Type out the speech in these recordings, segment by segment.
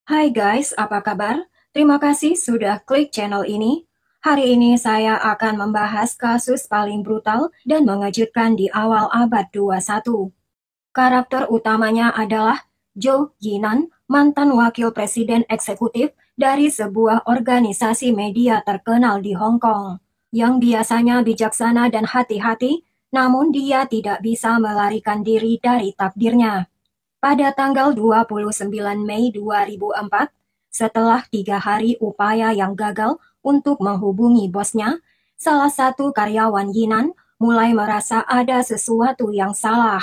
Hai guys, apa kabar? Terima kasih sudah klik channel ini. Hari ini saya akan membahas kasus paling brutal dan mengejutkan di awal abad 21. Karakter utamanya adalah Zhou Yinan, mantan wakil presiden eksekutif dari sebuah organisasi media terkenal di Hong Kong, yang biasanya bijaksana dan hati-hati, namun dia tidak bisa melarikan diri dari takdirnya. Pada tanggal 29 Mei 2004, setelah 3 hari upaya yang gagal untuk menghubungi bosnya, salah satu karyawan Yinan mulai merasa ada sesuatu yang salah.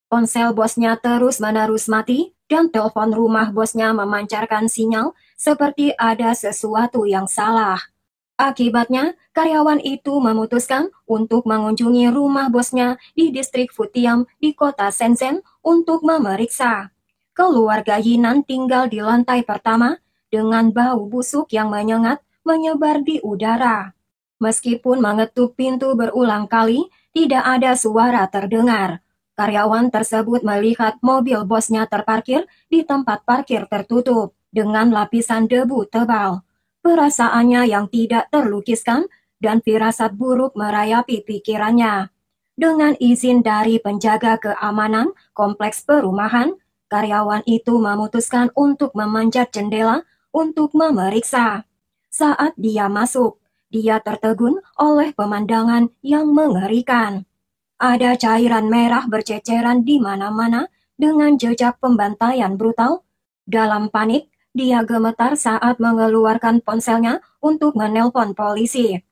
Ponsel bosnya terus-menerus mati, dan telepon rumah bosnya memancarkan sinyal seperti ada sesuatu yang salah. Akibatnya, karyawan itu memutuskan untuk mengunjungi rumah bosnya di distrik Futiam di kota Shenzhen untuk memeriksa. Keluarga Yinan tinggal di lantai pertama dengan bau busuk yang menyengat menyebar di udara. Meskipun mengetuk pintu berulang kali, tidak ada suara terdengar. Karyawan tersebut melihat mobil bosnya terparkir di tempat parkir tertutup dengan lapisan debu tebal. Perasaannya yang tidak terlukiskan dan firasat buruk merayapi pikirannya. Dengan izin dari penjaga keamanan kompleks perumahan, karyawan itu memutuskan untuk memanjat jendela untuk memeriksa. Saat dia masuk, dia tertegun oleh pemandangan yang mengerikan. Ada cairan merah berceceran di mana-mana dengan jejak pembantaian brutal. Dalam panik, dia gemetar saat mengeluarkan ponselnya untuk menelpon polisi.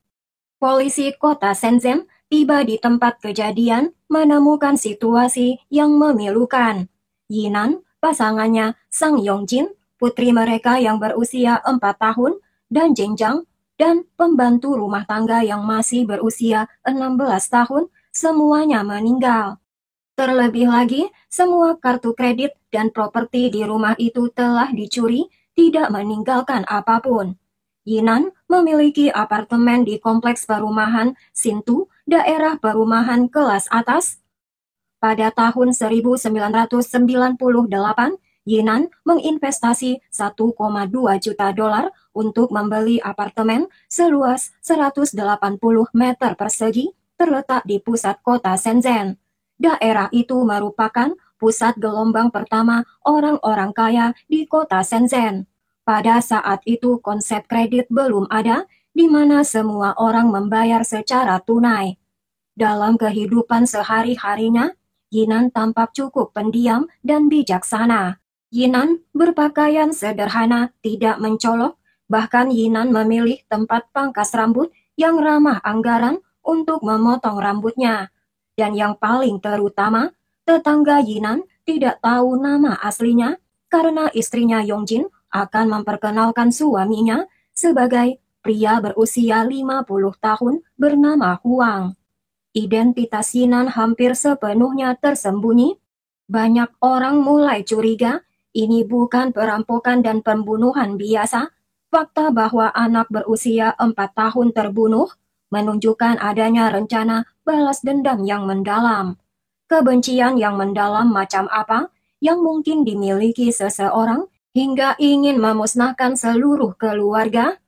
Polisi kota Shenzhen tiba di tempat kejadian menemukan situasi yang memilukan. Yinan, pasangannya Sang Yongjin, putri mereka yang berusia 4 tahun, dan Jenjang, dan pembantu rumah tangga yang masih berusia 16 tahun, semuanya meninggal. Terlebih lagi, semua kartu kredit dan properti di rumah itu telah dicuri, tidak meninggalkan apapun. Yinan memiliki apartemen di kompleks perumahan Sintu, daerah perumahan kelas atas. Pada tahun 1998, Yinan menginvestasi 1,2 juta dolar untuk membeli apartemen seluas 180 meter persegi terletak di pusat kota Shenzhen. Daerah itu merupakan pusat gelombang pertama orang-orang kaya di kota Shenzhen. Pada saat itu konsep kredit belum ada, di mana semua orang membayar secara tunai. Dalam kehidupan sehari-harinya, Yinan tampak cukup pendiam dan bijaksana. Yinan berpakaian sederhana, tidak mencolok, bahkan Yinan memilih tempat pangkas rambut yang ramah anggaran untuk memotong rambutnya. Dan yang paling terutama, tetangga Yinan tidak tahu nama aslinya karena istrinya Yongjin akan memperkenalkan suaminya sebagai pria berusia 50 tahun bernama Huang. Identitas Yinan hampir sepenuhnya tersembunyi. Banyak orang mulai curiga ini bukan perampokan dan pembunuhan biasa. Fakta bahwa anak berusia 4 tahun terbunuh menunjukkan adanya rencana balas dendam yang mendalam. Kebencian yang mendalam macam apa yang mungkin dimiliki seseorang hingga ingin memusnahkan seluruh keluarga?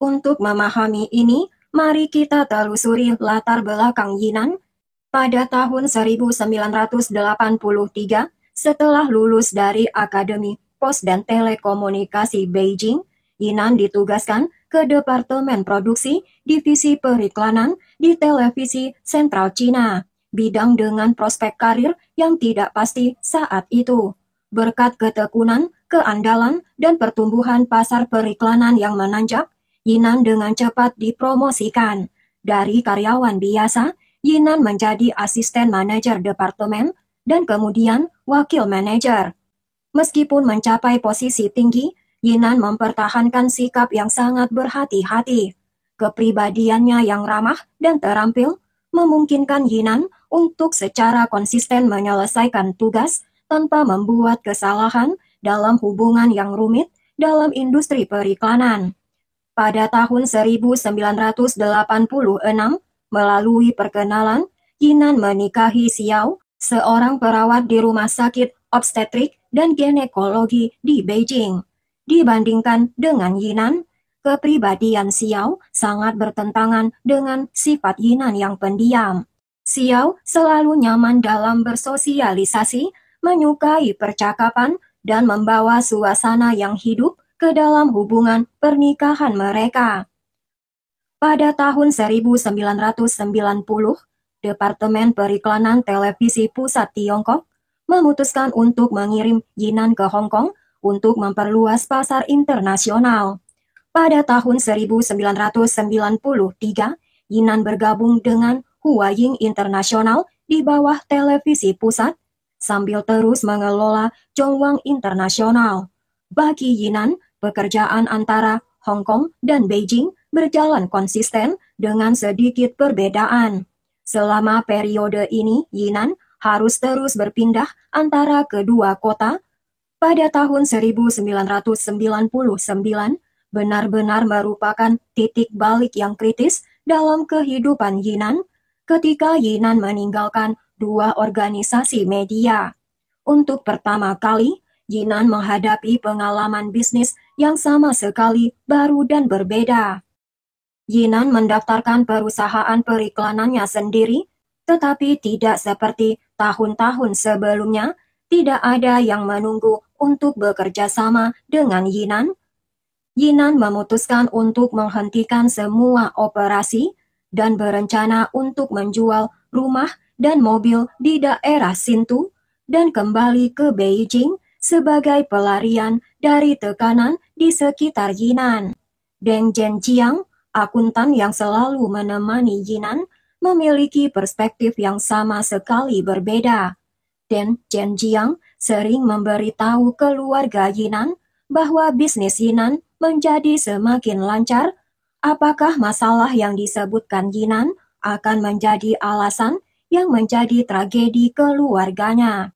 Untuk memahami ini, mari kita telusuri latar belakang Yinan. Pada tahun 1983, setelah lulus dari Akademi Pos dan Telekomunikasi Beijing, Yinan ditugaskan ke Departemen Produksi Divisi Periklanan di Televisi Sentral Cina, bidang dengan prospek karir yang tidak pasti saat itu. Berkat ketekunan, keandalan, dan pertumbuhan pasar periklanan yang menanjak, Yinan dengan cepat dipromosikan. Dari karyawan biasa, Yinan menjadi asisten manajer departemen dan kemudian wakil manajer. Meskipun mencapai posisi tinggi, Yinan mempertahankan sikap yang sangat berhati-hati. Kepribadiannya yang ramah dan terampil memungkinkan Yinan untuk secara konsisten menyelesaikan tugas tanpa membuat kesalahan dalam hubungan yang rumit dalam industri periklanan. Pada tahun 1986, melalui perkenalan, Yinan menikahi Xiao, seorang perawat di rumah sakit obstetrik dan ginekologi di Beijing. Dibandingkan dengan Yinan, kepribadian Xiao sangat bertentangan dengan sifat Yinan yang pendiam. Xiao selalu nyaman dalam bersosialisasi, menyukai percakapan, dan membawa suasana yang hidup ke dalam hubungan pernikahan mereka. Pada tahun 1990, Departemen Periklanan Televisi Pusat Tiongkok memutuskan untuk mengirim Yinan ke Hong Kong untuk memperluas pasar internasional. Pada tahun 1993, Yinan bergabung dengan Huaying International di bawah Televisi Pusat, sambil terus mengelola Zhongwang Internasional. Bagi Yinan, pekerjaan antara Hong Kong dan Beijing berjalan konsisten dengan sedikit perbedaan. Selama periode ini, Yinan harus terus berpindah antara kedua kota. Pada tahun 1999, benar-benar merupakan titik balik yang kritis dalam kehidupan Yinan ketika Yinan meninggalkan dua organisasi media. Untuk pertama kali, Yinan menghadapi pengalaman bisnis yang sama sekali baru dan berbeda. Yinan mendaftarkan perusahaan periklanannya sendiri, tetapi tidak seperti tahun-tahun sebelumnya, tidak ada yang menunggu untuk bekerja sama dengan Yinan. Yinan memutuskan untuk menghentikan semua operasi dan berencana untuk menjual rumah dan mobil di daerah Sintu dan kembali ke Beijing sebagai pelarian dari tekanan di sekitar Yinan. Deng Zhenjiang, akuntan yang selalu menemani Yinan, memiliki perspektif yang sama sekali berbeda. Deng Zhenjiang sering memberitahu keluarga Yinan bahwa bisnis Yinan menjadi semakin lancar. Apakah masalah yang disebutkan Yinan akan menjadi alasan yang menjadi tragedi keluarganya?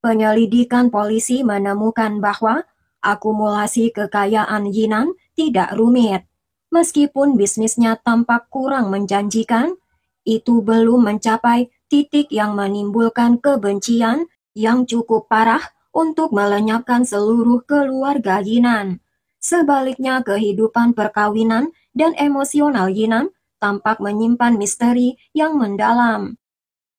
Penyelidikan polisi menemukan bahwa akumulasi kekayaan Yinan tidak rumit. Meskipun bisnisnya tampak kurang menjanjikan, itu belum mencapai titik yang menimbulkan kebencian yang cukup parah untuk melenyapkan seluruh keluarga Yinan. Sebaliknya, kehidupan perkawinan dan emosional Yinan tampak menyimpan misteri yang mendalam.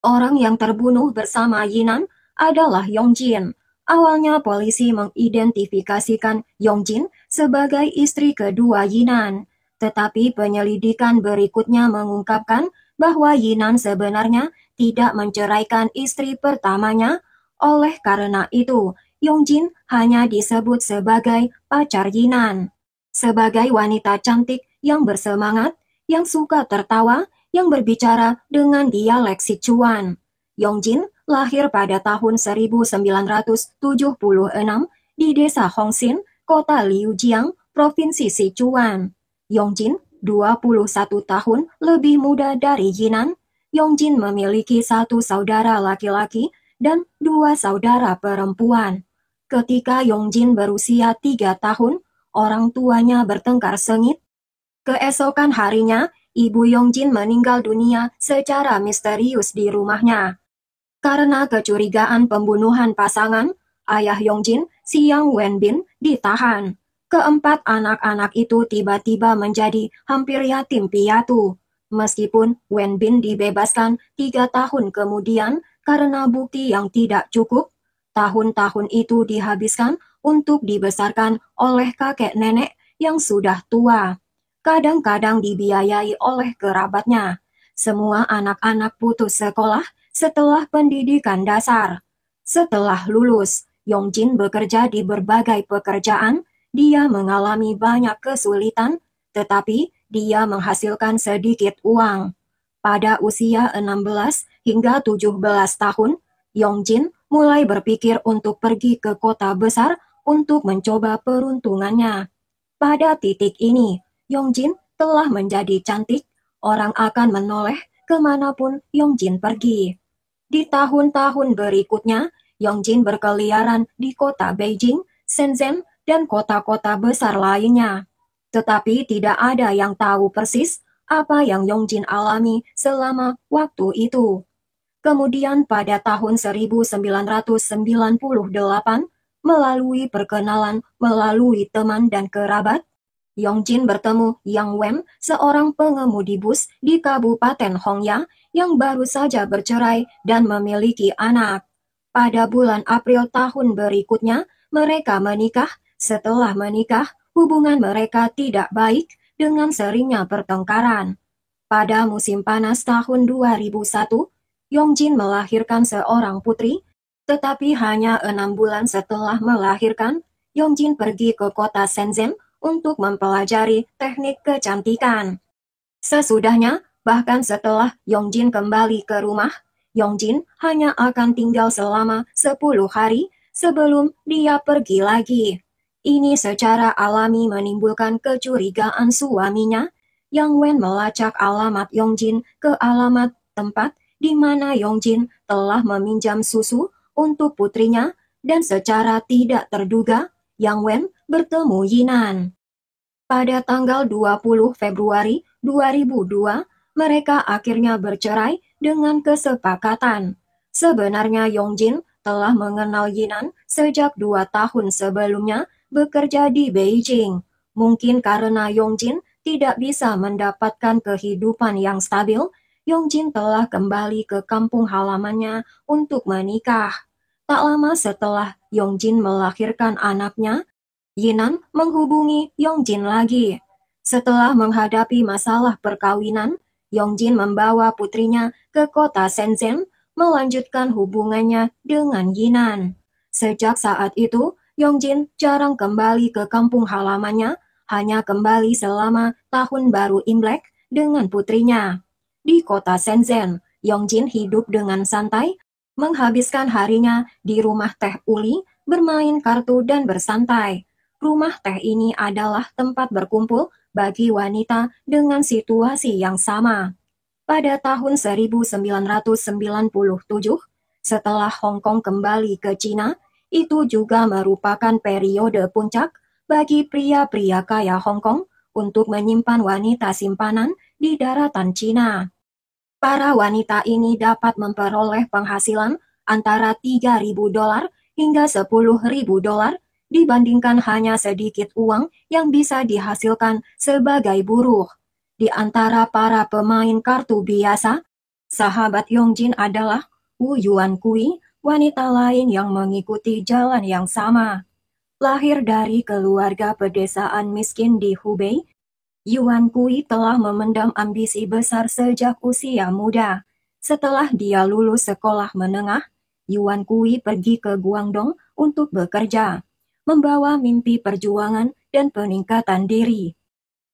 Orang yang terbunuh bersama Yinan adalah Yongjin. Awalnya polisi mengidentifikasikan Yongjin sebagai istri kedua Yinan. Tetapi penyelidikan berikutnya mengungkapkan bahwa Yinan sebenarnya tidak menceraikan istri pertamanya. Oleh karena itu, Yongjin hanya disebut sebagai pacar Yinan. Sebagai wanita cantik yang bersemangat, yang suka tertawa, yang berbicara dengan dialek Sichuan. Yongjin lahir pada tahun 1976 di desa Hongxin, kota Liujiang, provinsi Sichuan. Yongjin 21 tahun lebih muda dari Yinan. Yongjin memiliki satu saudara laki-laki dan dua saudara perempuan. Ketika Yongjin berusia 3 tahun, orang tuanya bertengkar sengit. Keesokan harinya, Ibu Yongjin meninggal dunia secara misterius di rumahnya. Karena kecurigaan pembunuhan pasangan, ayah Yongjin, Xiang Wenbin, ditahan. Keempat anak-anak itu tiba-tiba menjadi hampir yatim piatu. Meskipun Wenbin dibebaskan 3 tahun kemudian karena bukti yang tidak cukup, tahun-tahun itu dihabiskan untuk dibesarkan oleh kakek nenek yang sudah tua. Kadang-kadang dibiayai oleh kerabatnya. Semua anak-anak putus sekolah setelah pendidikan dasar. Setelah lulus, Yongjin bekerja di berbagai pekerjaan. Dia mengalami banyak kesulitan, tetapi dia menghasilkan sedikit uang. Pada usia 16 hingga 17 tahun, Yongjin mulai berpikir untuk pergi ke kota besar untuk mencoba peruntungannya. Pada titik ini, Yongjin telah menjadi cantik. Orang akan menoleh kemanapun Yongjin pergi. Di tahun-tahun berikutnya, Yongjin berkeliaran di kota Beijing, Shenzhen, dan kota-kota besar lainnya. Tetapi tidak ada yang tahu persis apa yang Yongjin alami selama waktu itu. Kemudian pada tahun 1998, Melalui perkenalan, melalui teman dan kerabat, Yongjin bertemu Yang Wen, seorang pengemudi bus di Kabupaten Hongya yang baru saja bercerai dan memiliki anak. Pada bulan April tahun berikutnya, mereka menikah. Setelah menikah, hubungan mereka tidak baik dengan seringnya pertengkaran. Pada musim panas tahun 2001, Yongjin melahirkan seorang putri, tetapi hanya 6 bulan setelah melahirkan, Yongjin pergi ke kota Shenzhen untuk mempelajari teknik kecantikan. Sesudahnya, bahkan setelah Yongjin kembali ke rumah, Yongjin hanya akan tinggal selama 10 hari sebelum dia pergi lagi. Ini secara alami menimbulkan kecurigaan suaminya. Yang Wen melacak alamat Yongjin ke alamat tempat di mana Yongjin telah meminjam susu untuk putrinya, dan secara tidak terduga, Yang Wen bertemu Yinan. Pada tanggal 20 Februari 2002, mereka akhirnya bercerai dengan kesepakatan. Sebenarnya Yongjin telah mengenal Yinan sejak 2 tahun sebelumnya bekerja di Beijing. Mungkin karena Yongjin tidak bisa mendapatkan kehidupan yang stabil, Yongjin telah kembali ke kampung halamannya untuk menikah. Tak lama setelah Yongjin melahirkan anaknya, Yinan menghubungi Yongjin lagi. Setelah menghadapi masalah perkawinan, Yongjin membawa putrinya ke kota Shenzhen, melanjutkan hubungannya dengan Yinan. Sejak saat itu, Yongjin jarang kembali ke kampung halamannya, hanya kembali selama tahun baru Imlek dengan putrinya. Di kota Shenzhen, Yongjin hidup dengan santai, menghabiskan harinya di rumah teh Uli, bermain kartu dan bersantai. Rumah teh ini adalah tempat berkumpul bagi wanita dengan situasi yang sama. Pada tahun 1997, setelah Hong Kong kembali ke Cina, itu juga merupakan periode puncak bagi pria-pria kaya Hong Kong untuk menyimpan wanita simpanan di daratan Cina. Para wanita ini dapat memperoleh penghasilan antara $3.000 hingga $10.000 dibandingkan hanya sedikit uang yang bisa dihasilkan sebagai buruh. Di antara para pemain kartu biasa, sahabat Yongjin adalah Wu Yuankui, wanita lain yang mengikuti jalan yang sama. Lahir dari keluarga pedesaan miskin di Hubei, Yuankui telah memendam ambisi besar sejak usia muda. Setelah dia lulus sekolah menengah, Yuankui pergi ke Guangdong untuk bekerja, membawa mimpi perjuangan dan peningkatan diri.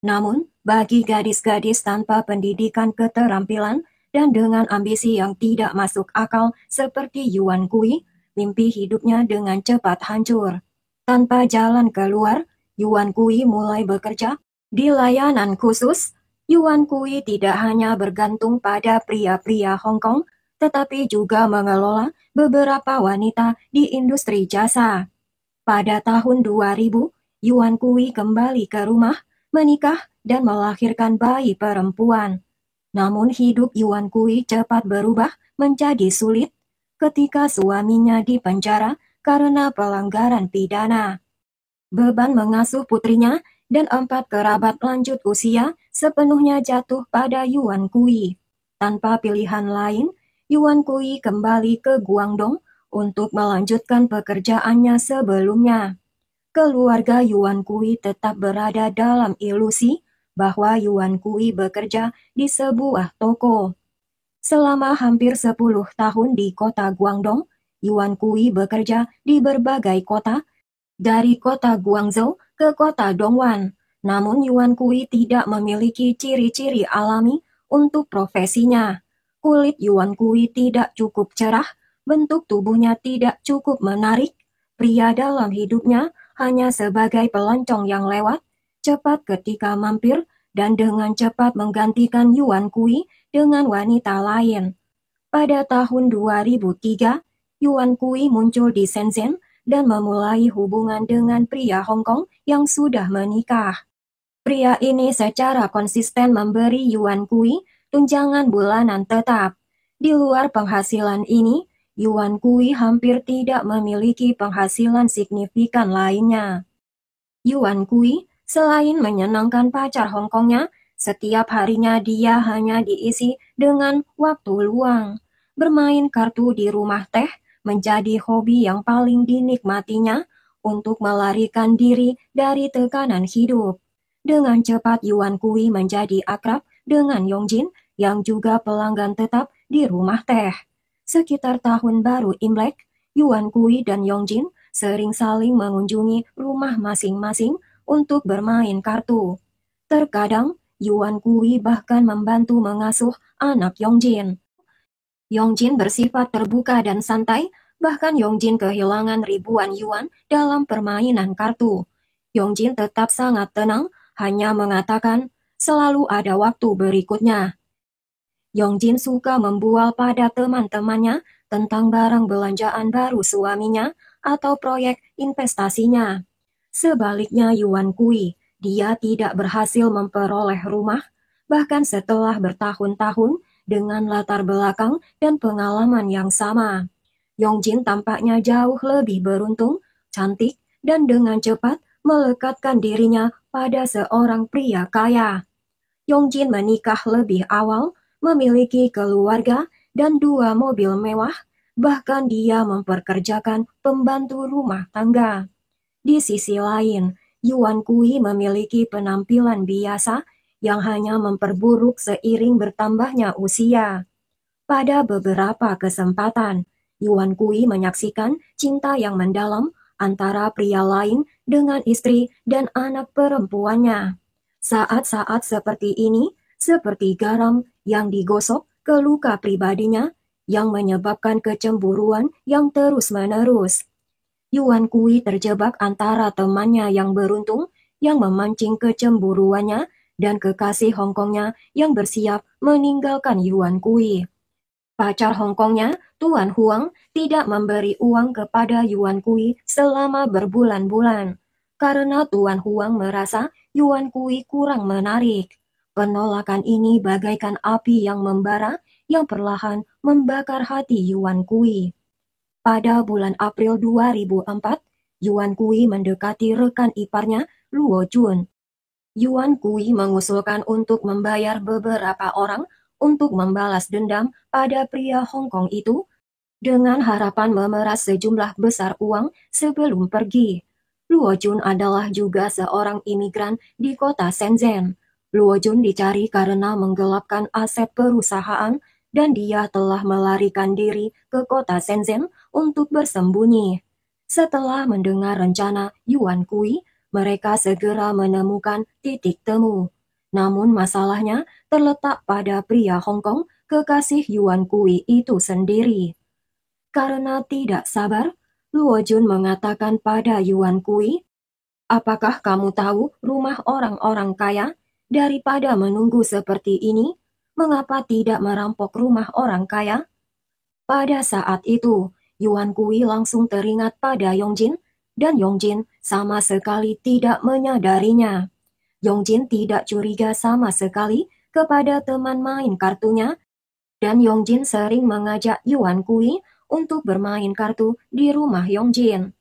Namun, bagi gadis-gadis tanpa pendidikan keterampilan dan dengan ambisi yang tidak masuk akal seperti Yuankui, mimpi hidupnya dengan cepat hancur. Tanpa jalan keluar, Yuankui mulai bekerja di layanan khusus. Yuankui tidak hanya bergantung pada pria-pria Hong Kong, tetapi juga mengelola beberapa wanita di industri jasa. Pada tahun 2000, Yuankui kembali ke rumah, menikah, dan melahirkan bayi perempuan. Namun hidup Yuankui cepat berubah menjadi sulit ketika suaminya dipenjara karena pelanggaran pidana. Beban mengasuh putrinya dan 4 kerabat lanjut usia sepenuhnya jatuh pada Yuankui. Tanpa pilihan lain, Yuankui kembali ke Guangdong untuk melanjutkan pekerjaannya sebelumnya. Keluarga Yuankui tetap berada dalam ilusi bahwa Yuankui bekerja di sebuah toko. Selama hampir 10 tahun di kota Guangdong, Yuankui bekerja di berbagai kota, dari kota Guangzhou ke kota Dongguan. Namun Yuankui tidak memiliki ciri-ciri alami untuk profesinya. Kulit Yuankui tidak cukup cerah, bentuk tubuhnya tidak cukup menarik. Pria dalam hidupnya hanya sebagai pelancong yang lewat, cepat ketika mampir, dan dengan cepat menggantikan Yuankui dengan wanita lain. Pada tahun 2003, Yuankui muncul di Shenzhen dan memulai hubungan dengan pria Hong Kong yang sudah menikah. Pria ini secara konsisten memberi Yuankui tunjangan bulanan tetap. Di luar penghasilan ini, Yuan Kui hampir tidak memiliki penghasilan signifikan lainnya. Yuan Kui, selain menyenangkan pacar Hongkongnya, setiap harinya dia hanya diisi dengan waktu luang. Bermain kartu di rumah teh menjadi hobi yang paling dinikmatinya untuk melarikan diri dari tekanan hidup. Dengan cepat Yuan Kui menjadi akrab dengan Yongjin yang juga pelanggan tetap di rumah teh. Sekitar tahun baru Imlek, Yuan Kui dan Yongjin sering saling mengunjungi rumah masing-masing untuk bermain kartu. Terkadang, Yuan Kui bahkan membantu mengasuh anak Yongjin. Yongjin bersifat terbuka dan santai, bahkan Yongjin kehilangan ribuan yuan dalam permainan kartu. Yongjin tetap sangat tenang, hanya mengatakan, selalu ada waktu berikutnya. Yongjin suka membual pada teman-temannya tentang barang belanjaan baru suaminya atau proyek investasinya. Sebaliknya Yuan Kui, dia tidak berhasil memperoleh rumah, bahkan setelah bertahun-tahun dengan latar belakang dan pengalaman yang sama. Yongjin tampaknya jauh lebih beruntung, cantik, dan dengan cepat melekatkan dirinya pada seorang pria kaya. Yongjin menikah lebih awal, memiliki keluarga dan 2 mobil mewah, bahkan dia memperkerjakan pembantu rumah tangga. Di sisi lain, Yuan Kui memiliki penampilan biasa yang hanya memperburuk seiring bertambahnya usia. Pada beberapa kesempatan, Yuan Kui menyaksikan cinta yang mendalam antara pria lain dengan istri dan anak perempuannya. Saat-saat seperti ini, seperti garam yang digosok ke luka pribadinya yang menyebabkan kecemburuan yang terus-menerus. Yuan Kui terjebak antara temannya yang beruntung yang memancing kecemburuannya dan kekasih Hongkongnya yang bersiap meninggalkan Yuan Kui. Pacar Hongkongnya, Tuan Huang, tidak memberi uang kepada Yuan Kui selama berbulan-bulan. Karena Tuan Huang merasa Yuan Kui kurang menarik. Penolakan ini bagaikan api yang membara yang perlahan membakar hati Yuan Kui. Pada bulan April 2004, Yuan Kui mendekati rekan iparnya, Luo Jun. Yuan Kui mengusulkan untuk membayar beberapa orang untuk membalas dendam pada pria Hong Kong itu dengan harapan memeras sejumlah besar uang sebelum pergi. Luo Jun adalah juga seorang imigran di kota Shenzhen. Luo Jun dicari karena menggelapkan aset perusahaan dan dia telah melarikan diri ke kota Shenzhen untuk bersembunyi. Setelah mendengar rencana Yuan Kui, mereka segera menemukan titik temu. Namun masalahnya terletak pada pria Hong Kong, kekasih Yuan Kui itu sendiri. Karena tidak sabar, Luo Jun mengatakan pada Yuan Kui, "Apakah kamu tahu rumah orang-orang kaya? Daripada menunggu seperti ini, mengapa tidak merampok rumah orang kaya?" Pada saat itu, Yuan Kui langsung teringat pada Yongjin, dan Yongjin sama sekali tidak menyadarinya. Yongjin tidak curiga sama sekali kepada teman main kartunya, dan Yongjin sering mengajak Yuan Kui untuk bermain kartu di rumah Yongjin.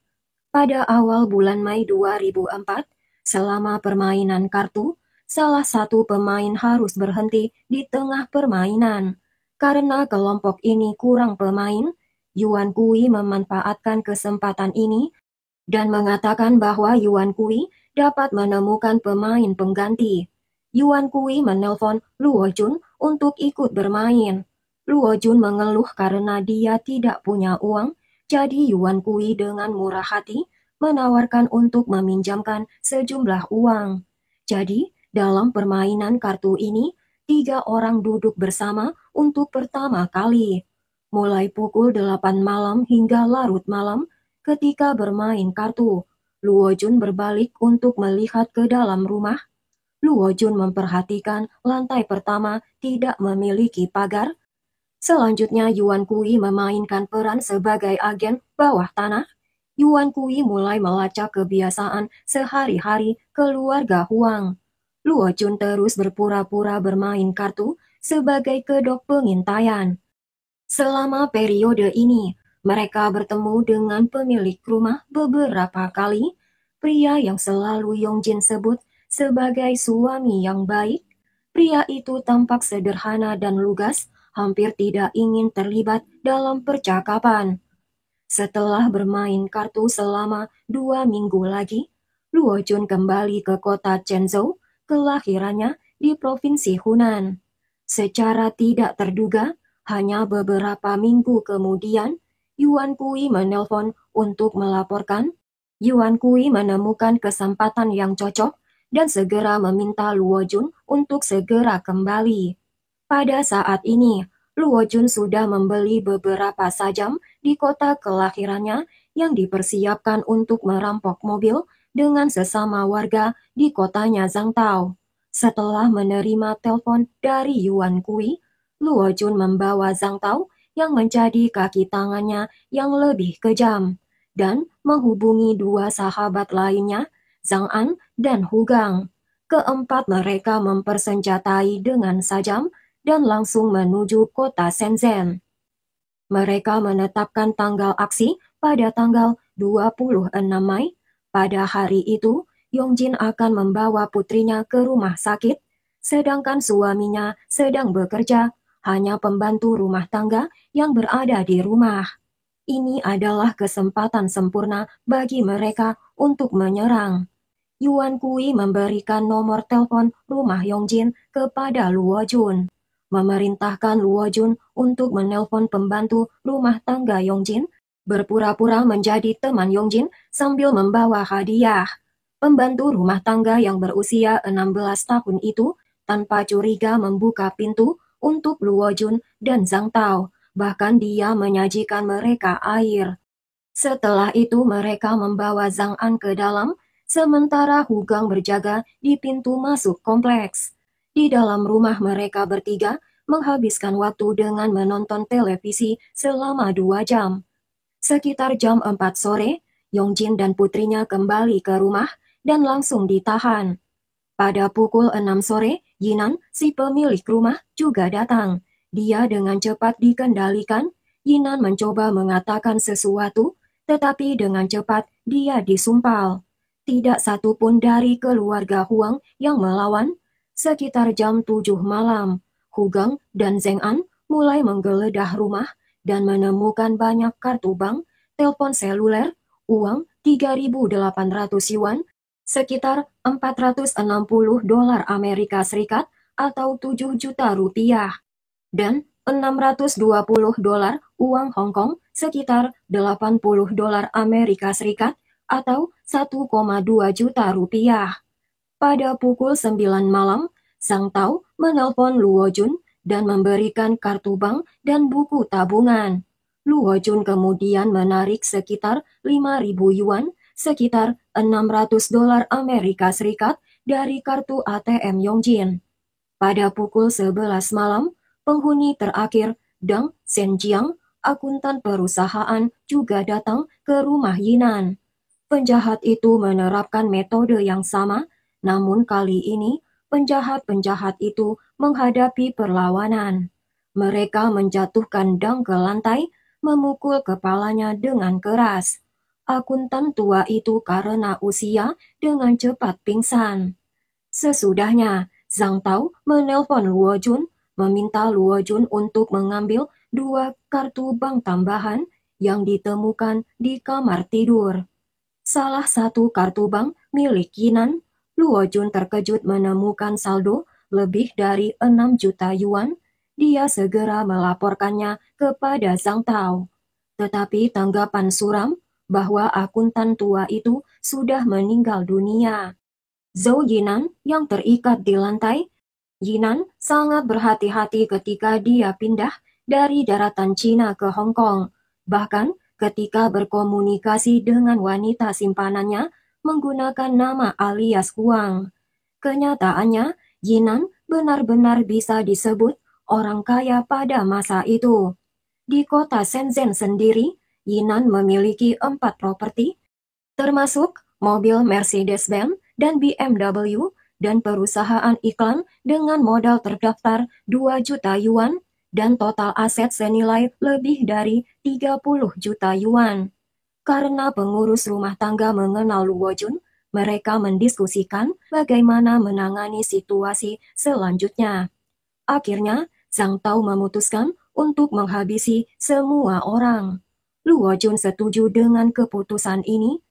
Pada awal bulan Mei 2004, selama permainan kartu, salah satu pemain harus berhenti di tengah permainan. Karena kelompok ini kurang pemain, Yuan Kui memanfaatkan kesempatan ini dan mengatakan bahwa Yuan Kui dapat menemukan pemain pengganti. Yuan Kui menelpon Luo Jun untuk ikut bermain. Luo Jun mengeluh karena dia tidak punya uang, jadi Yuan Kui dengan murah hati menawarkan untuk meminjamkan sejumlah uang. Jadi, dalam permainan kartu ini, 3 orang duduk bersama untuk pertama kali. Mulai pukul 8 malam hingga larut malam, ketika bermain kartu, Luo Jun berbalik untuk melihat ke dalam rumah. Luo Jun memperhatikan lantai pertama tidak memiliki pagar. Selanjutnya Yuan Kui memainkan peran sebagai agen bawah tanah. Yuan Kui mulai melacak kebiasaan sehari-hari keluarga Huang. Luo Jun terus berpura-pura bermain kartu sebagai kedok pengintaian. Selama periode ini, Mereka bertemu dengan pemilik rumah beberapa kali, pria yang selalu Yongjin sebut sebagai suami yang baik. Pria itu tampak sederhana dan lugas, hampir tidak ingin terlibat dalam percakapan. Setelah bermain kartu selama 2 minggu lagi, Luo Jun kembali ke kota Chenzhou, kelahirannya di Provinsi Hunan. Secara tidak terduga, hanya beberapa minggu kemudian, Yuan Kui menelpon untuk melaporkan. Yuan Kui menemukan kesempatan yang cocok dan segera meminta Luo Jun untuk segera kembali. Pada saat ini, Luo Jun sudah membeli beberapa sajam di kota kelahirannya yang dipersiapkan untuk merampok mobil dengan sesama warga di kotanya Zhangtao. Setelah menerima telepon dari Yuan Kui, Luo Jun membawa Zhangtao yang menjadi kaki tangannya yang lebih kejam dan menghubungi dua sahabat lainnya, Zhang An dan Hu Gang. Keempat mereka mempersenjatai dengan sajam dan langsung menuju kota Shenzhen. Mereka menetapkan tanggal aksi pada tanggal 26 Mei. Pada hari itu, Yongjin akan membawa putrinya ke rumah sakit, sedangkan suaminya sedang bekerja, hanya pembantu rumah tangga yang berada di rumah. Ini adalah kesempatan sempurna bagi mereka untuk menyerang. Yuan Kui memberikan nomor telepon rumah Yongjin kepada Luo Jun, memerintahkan Luo Jun untuk menelpon pembantu rumah tangga Yongjin, berpura-pura menjadi teman Yongjin sambil membawa hadiah. Pembantu rumah tangga yang berusia 16 tahun itu tanpa curiga membuka pintu untuk Luo Jun dan Zhang Tao, bahkan dia menyajikan mereka air. Setelah itu mereka membawa Zhang An ke dalam, sementara Hu Gang berjaga di pintu masuk kompleks. Di dalam rumah mereka bertiga menghabiskan waktu dengan menonton televisi selama 2 jam. Sekitar jam 4 sore, Yongjin dan putrinya kembali ke rumah dan langsung ditahan. Pada pukul 6 sore, Yinan, si pemilik rumah, juga datang. Dia dengan cepat dikendalikan. Yinan mencoba mengatakan sesuatu, tetapi dengan cepat dia disumpal. Tidak satu pun dari keluarga Huang yang melawan. Sekitar jam 7 malam, Hu Gang dan Zheng An mulai menggeledah rumah dan menemukan banyak kartu bank, telepon seluler, uang 3.800 yuan, sekitar 460 dolar Amerika Serikat atau 7 juta rupiah, dan 620 dolar uang Hong Kong sekitar 80 dolar Amerika Serikat atau 1,2 juta rupiah. Pada pukul 9 malam, Zhang Tao menelpon Luo Jun dan memberikan kartu bank dan buku tabungan. Luo Jun kemudian menarik sekitar 5.000 yuan, sekitar 600 dolar Amerika Serikat dari kartu ATM Yongjin. Pada pukul 11 malam, penghuni terakhir, Deng Zhenjiang, akuntan perusahaan, juga datang ke rumah Yinan. Penjahat itu menerapkan metode yang sama, namun kali ini penjahat-penjahat itu menghadapi perlawanan. Mereka menjatuhkan Deng ke lantai, memukul kepalanya dengan keras. Akuntan tua itu karena usia dengan cepat pingsan. Sesudahnya, Zhang Tao menelpon Luo Jun, meminta Luo Jun untuk mengambil 2 kartu bank tambahan yang ditemukan di kamar tidur. Salah satu kartu bank milik Yinan. Luo Jun terkejut menemukan saldo lebih dari 6 juta yuan. Dia segera melaporkannya kepada Zhang Tao. Tetapi tanggapan suram bahwa akuntan tua itu sudah meninggal dunia. Zhou Yinan yang terikat di lantai. Yinan sangat berhati-hati ketika dia pindah dari daratan Cina ke Hong Kong. Bahkan ketika berkomunikasi dengan wanita simpanannya menggunakan nama alias Huang. Kenyataannya, Yinan benar-benar bisa disebut orang kaya pada masa itu. Di kota Shenzhen sendiri, Yinan memiliki 4 properti, termasuk mobil Mercedes-Benz dan BMW, dan perusahaan iklan dengan modal terdaftar 2 juta yuan, dan total aset senilai lebih dari 30 juta yuan. Karena pengurus rumah tangga mengenal Luo Jun, mereka mendiskusikan bagaimana menangani situasi selanjutnya. Akhirnya, Zhang Tao memutuskan untuk menghabisi semua orang. Luo Jun setuju dengan keputusan ini.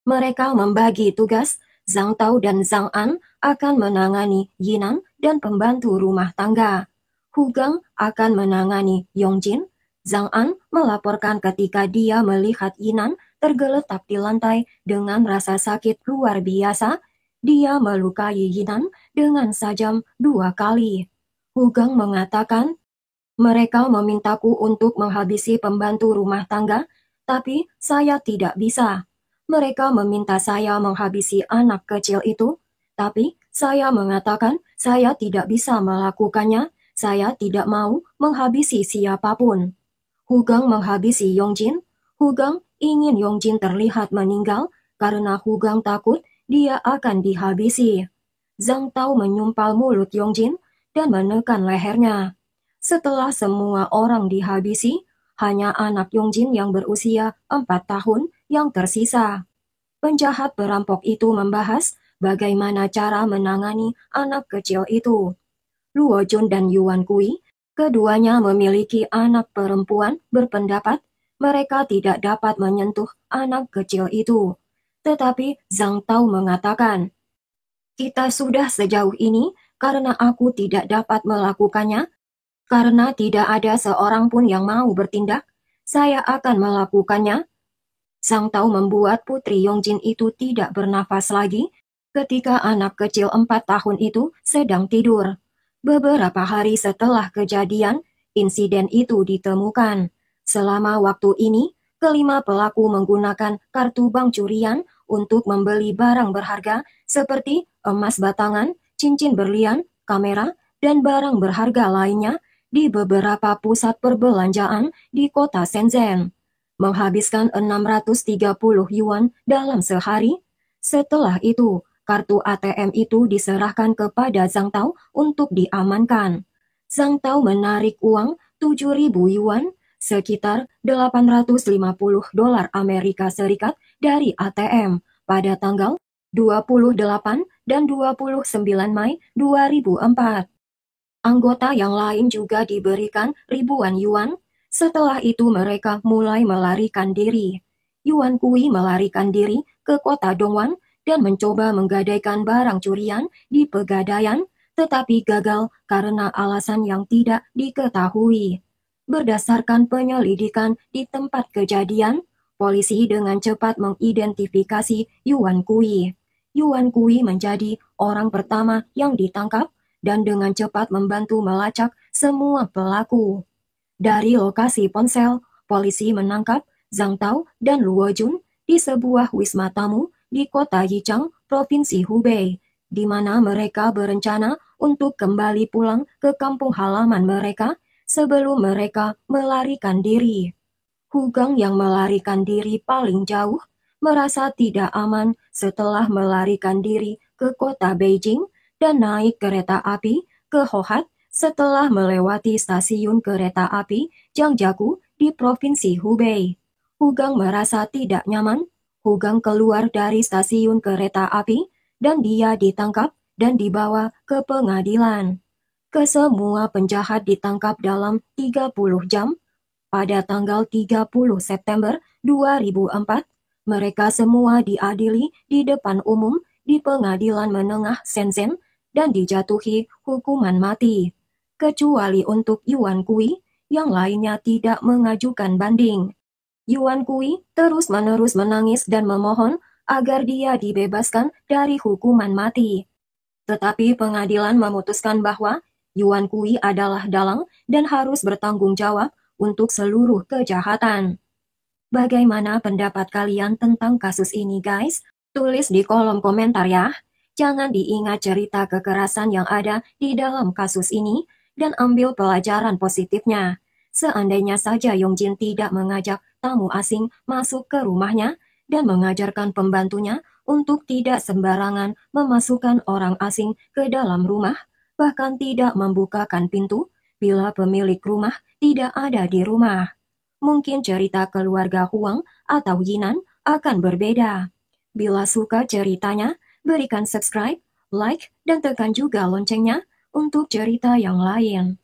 Mereka membagi tugas. Zhang Tao dan Zhang An akan menangani Yinan dan pembantu rumah tangga. Hu Gang akan menangani Yongjin. Zhang An melaporkan ketika dia melihat Yinan tergeletak di lantai dengan rasa sakit luar biasa. Dia melukai Yinan dengan sajam 2 kali. Hu Gang mengatakan, mereka memintaku untuk menghabisi pembantu rumah tangga, tapi saya tidak bisa. Mereka meminta saya menghabisi anak kecil itu, tapi saya mengatakan saya tidak bisa melakukannya. Saya tidak mau menghabisi siapapun. Hu Gang menghabisi Yongjin. Hu Gang ingin Yongjin terlihat meninggal karena Hu Gang takut dia akan dihabisi. Zhang Tao menyumpal mulut Yongjin dan menekan lehernya. Setelah semua orang dihabisi, hanya anak Yongjin yang berusia 4 tahun yang tersisa. Penjahat perampok itu membahas bagaimana cara menangani anak kecil itu. Luo Jun dan Yuan Kui, keduanya memiliki anak perempuan, berpendapat mereka tidak dapat menyentuh anak kecil itu. Tetapi Zhang Tao mengatakan, kita sudah sejauh ini karena aku tidak dapat melakukannya, karena tidak ada seorang pun yang mau bertindak, saya akan melakukannya. Zhang Tao membuat putri Yongjin itu tidak bernafas lagi ketika anak kecil 4 tahun itu sedang tidur. Beberapa hari setelah kejadian, insiden itu ditemukan. Selama waktu ini, kelima pelaku menggunakan kartu bank curian untuk membeli barang berharga seperti emas batangan, cincin berlian, kamera, dan barang berharga lainnya di beberapa pusat perbelanjaan di kota Shenzhen, menghabiskan 630 yuan dalam sehari. Setelah itu, kartu ATM itu diserahkan kepada Zhang Tao untuk diamankan. Zhang Tao menarik uang 7.000 yuan, sekitar 850 dolar Amerika Serikat dari ATM pada tanggal 28 dan 29 Mei 2004. Anggota yang lain juga diberikan ribuan yuan. Setelah itu mereka mulai melarikan diri. Yuan Kui melarikan diri ke kota Dongguan dan mencoba menggadaikan barang curian di pegadaian, tetapi gagal karena alasan yang tidak diketahui. Berdasarkan penyelidikan di tempat kejadian, polisi dengan cepat mengidentifikasi Yuan Kui. Yuan Kui menjadi orang pertama yang ditangkap dan dengan cepat membantu melacak semua pelaku. Dari lokasi ponsel, polisi menangkap Zhang Tao dan Luo Jun di sebuah wisma tamu di kota Yichang, Provinsi Hubei, di mana mereka berencana untuk kembali pulang ke kampung halaman mereka sebelum mereka melarikan diri. Hu Gang yang melarikan diri paling jauh merasa tidak aman setelah melarikan diri ke kota Beijing dan naik kereta api ke Hohat setelah melewati stasiun kereta api Jiangjaku di Provinsi Hubei. Hu Gang merasa tidak nyaman. Hu Gang keluar dari stasiun kereta api dan dia ditangkap dan dibawa ke pengadilan. Kesemua penjahat ditangkap dalam 30 jam. Pada tanggal 30 September 2004, mereka semua diadili di depan umum di Pengadilan Menengah Shenzhen dan dijatuhi hukuman mati. Kecuali untuk Yuan Kui, yang lainnya tidak mengajukan banding. Yuan Kui terus-menerus menangis dan memohon agar dia dibebaskan dari hukuman mati. Tetapi pengadilan memutuskan bahwa Yuan Kui adalah dalang dan harus bertanggung jawab untuk seluruh kejahatan. Bagaimana pendapat kalian tentang kasus ini, guys? Tulis di kolom komentar ya. Jangan diingat cerita kekerasan yang ada di dalam kasus ini dan ambil pelajaran positifnya. Seandainya saja Yongjin tidak mengajak tamu asing masuk ke rumahnya dan mengajarkan pembantunya untuk tidak sembarangan memasukkan orang asing ke dalam rumah, bahkan tidak membukakan pintu, bila pemilik rumah tidak ada di rumah. Mungkin cerita keluarga Huang atau Yinan akan berbeda. Bila suka ceritanya, berikan subscribe, like, dan tekan juga loncengnya untuk cerita yang lain.